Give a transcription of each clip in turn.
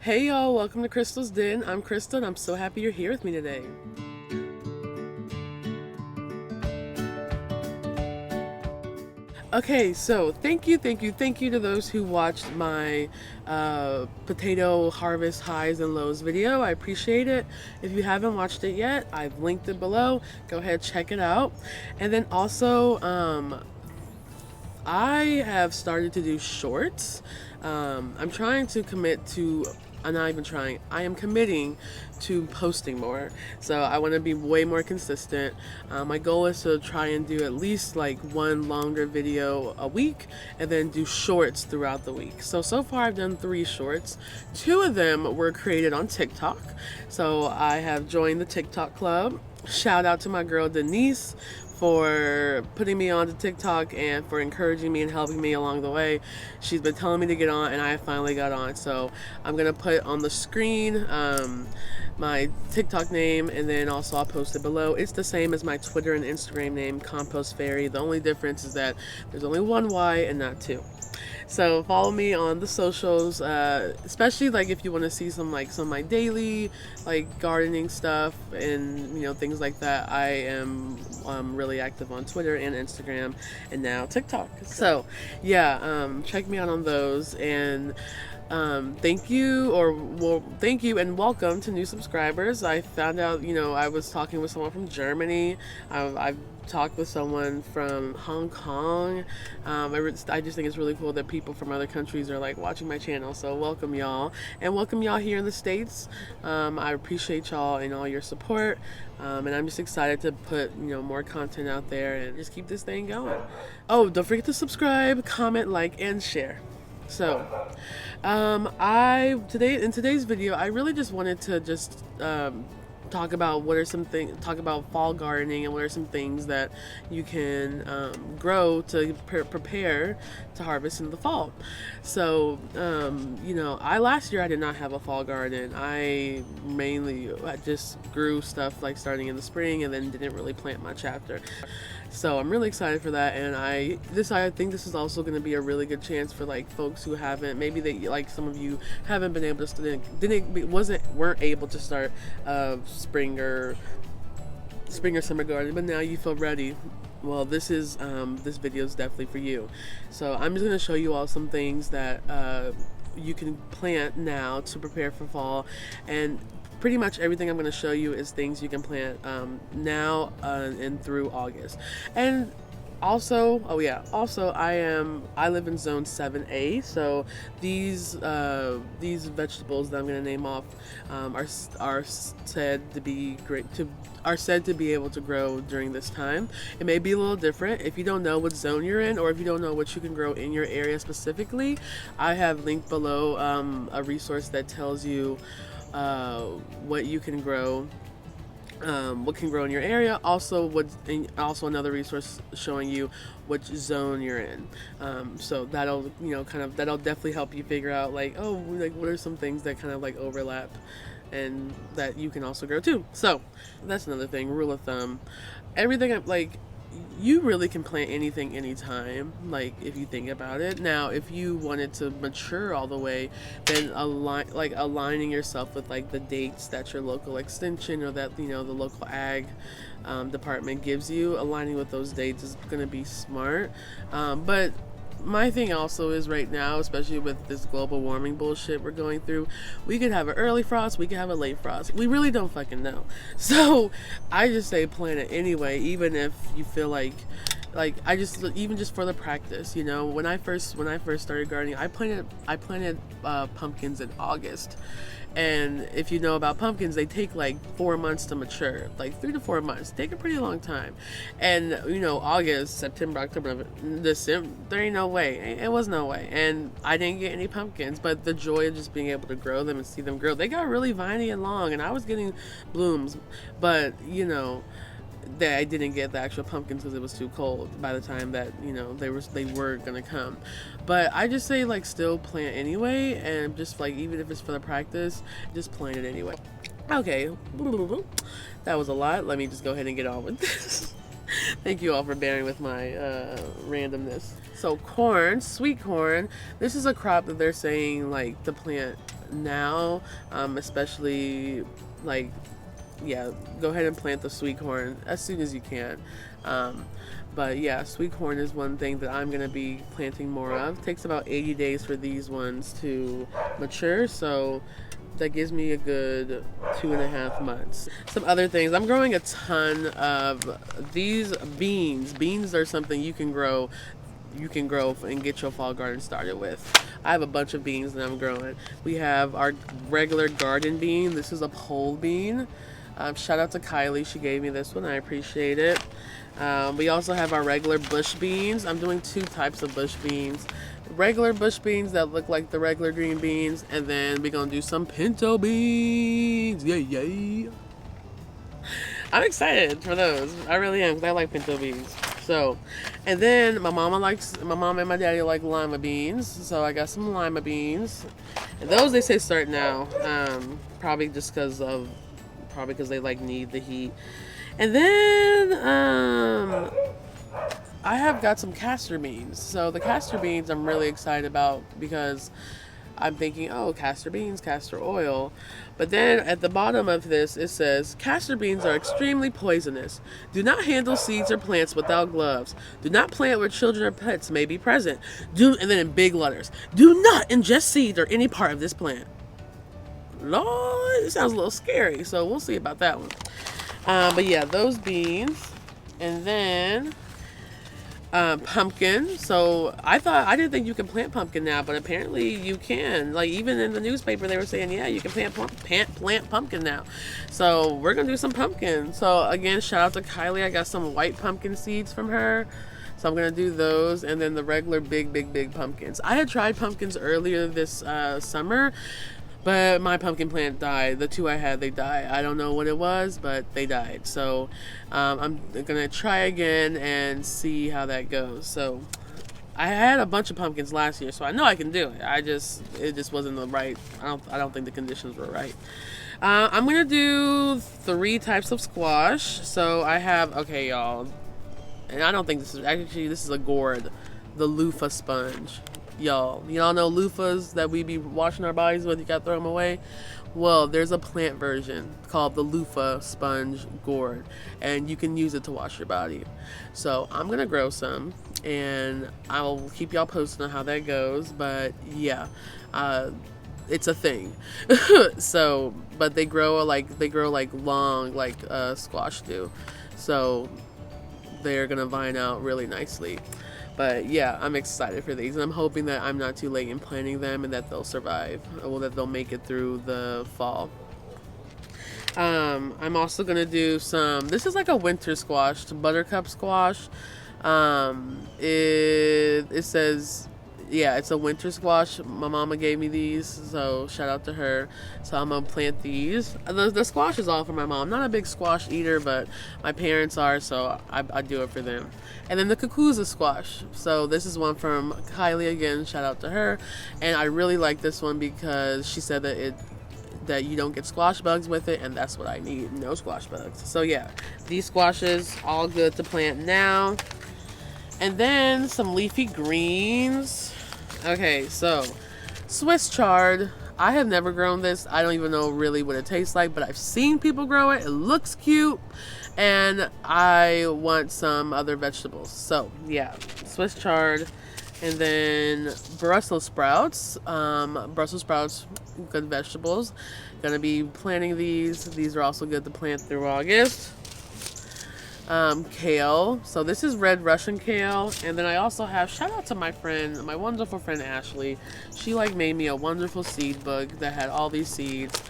Hey y'all, welcome to Crystal's Den. I'm Crystal and I'm so happy you're here with me today. Okay, so thank you to those who watched my potato harvest highs and lows video. I appreciate it. If you haven't watched it yet, I've linked it below. Go ahead, check it out. And then also, I have started to do shorts. I'm trying to commit to, I'm not even trying, I am committing to posting more. So I want to be way more consistent. My goal is to try and do at least like one longer video a week and then do shorts throughout the week. So far I've done 3 shorts. 2 of them were created on TikTok. So I have joined the TikTok club. Shout out to my girl Denise for putting me onto TikTok and for encouraging me and helping me along the way. She's been telling me to get on and I finally got on. So I'm going to put on the screen my TikTok name, and then also I'll post it below. It's the same as my Twitter and Instagram name, Compost Fairy. The only difference is that there's only 1 Y and not 2. So follow me on the socials, especially like if you want to see some of my daily like gardening stuff and things like that. I am really active on Twitter and Instagram and now TikTok. So yeah, check me out on those, and thank you and welcome to new subscribers. I found out, I was talking with someone from Germany. I've talked with someone from Hong Kong. I just think it's really cool that people from other countries are like watching my channel. So welcome y'all, and welcome y'all here in the States. I appreciate y'all and all your support. And I'm just excited to put more content out there and just keep this thing going. Oh, don't forget to subscribe, comment, like, and share. So, in today's video, I really just wanted to just talk about talk about fall gardening and what are some things that you can grow to prepare to harvest in the fall. So, last year I did not have a fall garden. I just grew stuff like starting in the spring and then didn't really plant much after. So I'm really excited for that, and I think this is also going to be a really good chance for like folks who haven't, maybe like some of you haven't been able to weren't able to start spring or summer garden, but now you feel ready. Well, this video is definitely for you. So I'm just going to show you all some things that you can plant now to prepare for fall, and pretty much everything I'm going to show you is things you can plant now and through August. And also, I live in zone 7A, so these vegetables that I'm going to name off are said to be able to grow during this time. It may be a little different if you don't know what zone you're in, or if you don't know what you can grow in your area specifically. I have linked below a resource that tells you what you can grow, what can grow in your area. Also another resource showing you which zone you're in. So that'll definitely help you figure out like what are some things that kind of like overlap and that you can also grow too. So that's another thing, rule of thumb. You really can plant anything anytime, like if you think about it. Now, if you wanted to mature all the way, then aligning yourself with like the dates that your local extension or that the local ag department gives you, aligning with those dates is going to be smart. But my thing also is right now, especially with this global warming bullshit we're going through, we could have an early frost, we could have a late frost. We really don't fucking know. So I just say plant it anyway, even if you feel like even just for the practice. When I first started gardening, I planted pumpkins in August. And if you know about pumpkins, they take like 4 months to mature, like 3 to 4 months. Take a pretty long time. And August, September, October, December, there ain't no way. It was no way. And I didn't get any pumpkins, but the joy of just being able to grow them and see them grow. They got really viney and long, and I was getting blooms, but that I didn't get the actual pumpkins because it was too cold by the time that they were gonna come. But I just say like still plant anyway, and just like even if it's for the practice, just plant it anyway. Okay, that was a lot. Let me just go ahead and get on with this. Thank you all for bearing with my randomness. So corn, sweet corn, this is a crop that they're saying like to plant now, especially like, yeah, go ahead and plant the sweet corn as soon as you can. But yeah, sweet corn is one thing that I'm going to be planting more of. It takes about 80 days for these ones to mature, so that gives me a good 2.5 months. Some other things, I'm growing a ton of these beans. Beans are something you can grow and get your fall garden started with. I have a bunch of beans that I'm growing. We have our regular garden bean. This is a pole bean. Shout out to Kylie. She gave me this one. I appreciate it. We also have our regular bush beans. I'm doing 2 types of bush beans. Regular bush beans that look like the regular green beans. And then we're going to do some pinto beans. Yay. I'm excited for those. I really am, because I like pinto beans. So, and then my mom and my daddy like lima beans. So I got some lima beans. And those they say start now. Probably because they like need the heat. And then I have got some castor beans. So the castor beans I'm really excited about because I'm thinking, oh, castor beans, castor oil. But then at the bottom of this, it says, castor beans are extremely poisonous. Do not handle seeds or plants without gloves. Do not plant where children or pets may be present. And then in big letters, do not ingest seeds or any part of this plant. Lord, it sounds a little scary, so we'll see about that one. But yeah, those beans. And then pumpkin. So I didn't think you can plant pumpkin now, but apparently you can. Like, even in the newspaper they were saying, yeah, you can plant pumpkin now. So we're gonna do some pumpkin. So again, shout out to Kylie. I got some white pumpkin seeds from her, so I'm gonna do those. And then the regular big pumpkins. I had tried pumpkins earlier this summer, but my pumpkin plant died. The 2 I had, they died. I don't know what it was, but they died. So I'm gonna try again and see how that goes. So I had a bunch of pumpkins last year, so I know I can do it. It just wasn't the right. I don't think the conditions were right. I'm gonna do 3 types of squash. So I have, okay, y'all, and I don't think this is a gourd, the loofah sponge. Y'all know loofahs that we be washing our bodies with, you gotta throw them away? Well, there's a plant version called the loofah sponge gourd, and you can use it to wash your body. So I'm gonna grow some, and I'll keep y'all posted on how that goes. But yeah, it's a thing. So, but they grow like long, like squash do. So they're gonna vine out really nicely. But yeah, I'm excited for these, and I'm hoping that I'm not too late in planting them and that they'll survive, or that they'll make it through the fall. I'm also gonna do this is like a winter squash, buttercup squash. It says, yeah, it's a winter squash. My mama gave me these, so shout out to her. So I'm gonna plant these. The squash is all for my mom. I'm not a big squash eater, but my parents are, so I do it for them. And then the kukuza squash. So this is one from Kylie again. Shout out to her. And I really like this one because she said that you don't get squash bugs with it, and that's what I need. No squash bugs. So yeah, these squashes all good to plant now. And then some leafy greens. Okay, so Swiss chard. I have never grown this. I don't even know really what it tastes like, but I've seen people grow it. It looks cute, and I want some other vegetables. So yeah, Swiss chard. And then Brussels sprouts. Brussels sprouts, good vegetables. Gonna be planting these. These are also good to plant through August. Kale. So this is red Russian kale. And then I also have, shout out to my wonderful friend Ashley. She made me a wonderful seed book that had all these seeds.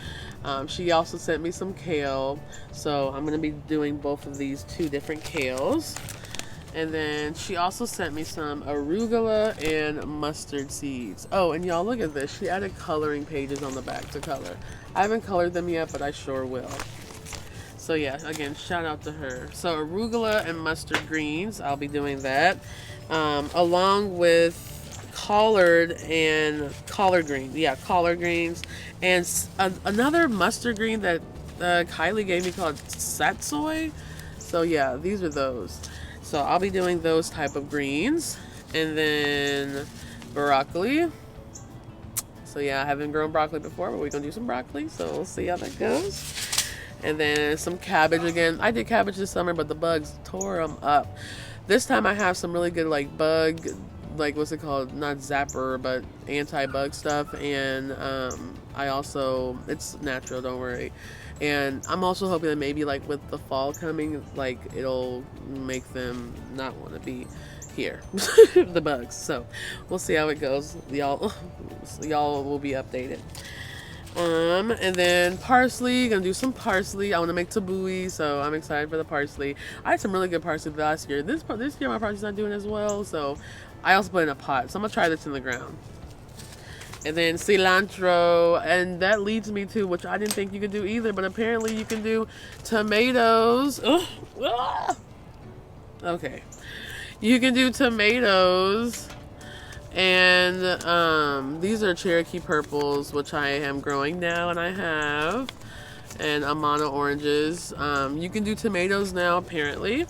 She also sent me some kale. So I'm going to be doing both of these 2 different kales. And then she also sent me some arugula and mustard seeds. Oh, and y'all look at this. She added coloring pages on the back to color. I haven't colored them yet, but I sure will. So yeah, again, shout out to her. So arugula and mustard greens, I'll be doing that. Along with collard greens. Yeah, collard greens. And another mustard green that Kylie gave me called satsoi. So yeah, these are those. So I'll be doing those type of greens. And then broccoli. So yeah, I haven't grown broccoli before, but we're gonna do some broccoli, so we'll see how that goes. And then some cabbage again. I did cabbage this summer, but the bugs tore them up. This time I have some really good like bug, like what's it called? Not zapper, but anti-bug stuff. And I also, it's natural, don't worry. And I'm also hoping that maybe like with the fall coming, like it'll make them not want to be here, the bugs. So we'll see how it goes. Y'all will be updated. And then parsley, gonna do some parsley. I want to make tabbouleh, so I'm excited for the parsley. I had some really good parsley last year. This year my parsley's not doing as well, so I also put it in a pot. So I'm gonna try this in the ground. And then cilantro, and that leads me to, which I didn't think you could do either, but apparently you can do tomatoes. Ugh. Ah! Okay. You can do tomatoes, and these are Cherokee purples, which I am growing now, and I have, and Amana oranges. You can do tomatoes now, apparently.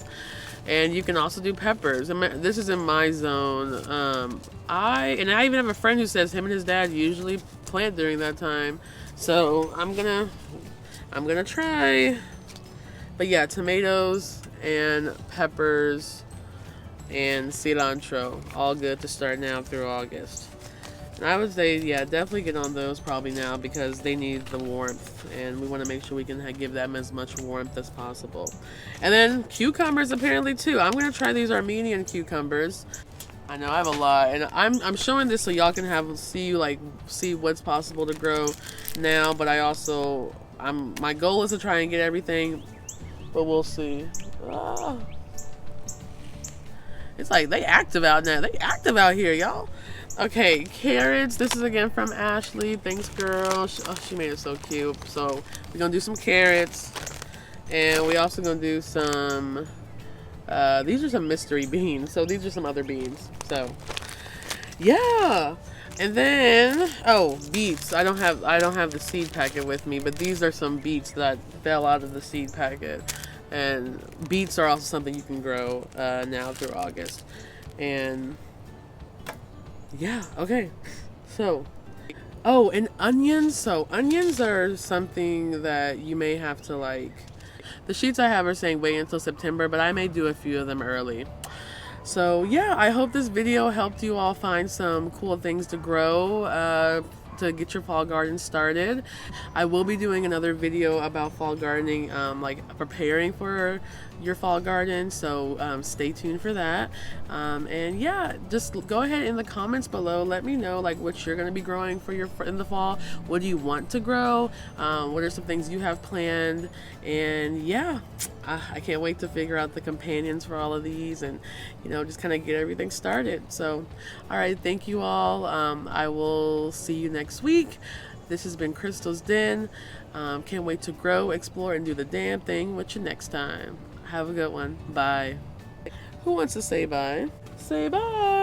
And you can also do peppers. This is in my zone. I even have a friend who says him and his dad usually plant during that time. So I'm gonna try. But yeah, tomatoes and peppers and cilantro, all good to start now through August. And I would say, yeah, definitely get on those probably now because they need the warmth, and we want to make sure we can give them as much warmth as possible. And then cucumbers apparently too. I'm gonna try these Armenian cucumbers. I know I have a lot, and I'm showing this so y'all can see what's possible to grow now. But I also my goal is to try and get everything, but we'll see. Ah. It's like they active out now. They active out here, y'all. Okay, carrots. This is again from Ashley. Thanks, girl. She made it so cute. So we're gonna do some carrots, and we also gonna do some. These are some mystery beans. So these are some other beans. So yeah, and then beets. I don't have the seed packet with me, but these are some beets that fell out of the seed packet. And beets are also something you can grow now through August. And yeah, okay. So, and onions. So onions are something that you may have to like. The sheets I have are saying wait until September, but I may do a few of them early. So yeah, I hope this video helped you all find some cool things to grow to get your fall garden started. I will be doing another video about fall gardening, like preparing for your fall garden, so stay tuned for that. And yeah, just go ahead in the comments below, let me know like what you're going to be growing for in the fall. What do you want to grow? What are some things you have planned? And yeah, I can't wait to figure out the companions for all of these, and just kind of get everything started. So all right, thank you all. I will see you next week. This has been Crystal's Den. Can't wait to grow, explore, and do the damn thing with you next time. Have a good one. Bye. Who wants to say bye? Say bye.